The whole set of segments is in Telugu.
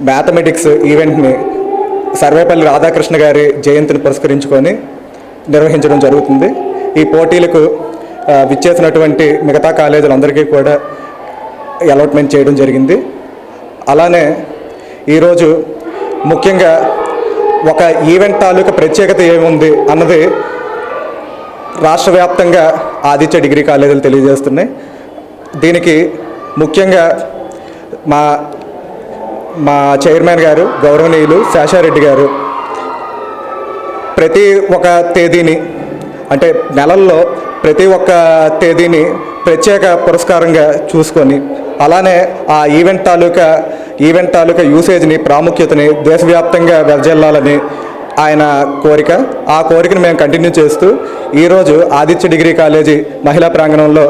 మ్యాథమెటిక్స్ ఈవెంట్ని సర్వేపల్లి రాధాకృష్ణ గారి జయంతిని పురస్కరించుకొని నిర్వహించడం జరుగుతుంది. ఈ పోటీలకు విచ్చేసినటువంటి మిగతా కాలేజీలందరికీ కూడా అలాట్మెంట్ చేయడం జరిగింది. అలానే ఈరోజు ముఖ్యంగా ఒక ఈవెంట్ తాలూకా ప్రత్యేకత ఏముంది అన్నది రాష్ట్ర వ్యాప్తంగా ఆదిత్య డిగ్రీ కాలేజీలు తెలియజేస్తున్నాయి. దీనికి ముఖ్యంగా మా చైర్మన్ గారు గౌరవనీయులు శేషారెడ్డి గారు ప్రతి ఒక్క తేదీని అంటే నెలల్లో ప్రతి ఒక్క తేదీని ప్రత్యేక పురస్కారంగా చూసుకొని అలానే ఆ ఈవెంట్ తాలూకా యూసేజ్ని ప్రాముఖ్యతని దేశవ్యాప్తంగా వెదజల్లాలని ఆయన కోరిక. ఆ కోరికను మేము కంటిన్యూ చేస్తూ ఈరోజు ఆదిత్య డిగ్రీ కాలేజీ మహిళా ప్రాంగణంలో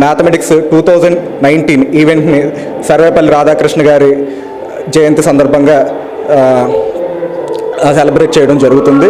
మ్యాథమెటిక్స్ 2019 ఈవెంట్ని సర్వేపల్లి రాధాకృష్ణ గారి జయంతి సందర్భంగా సెలబ్రేట్ చేయడం జరుగుతుంది.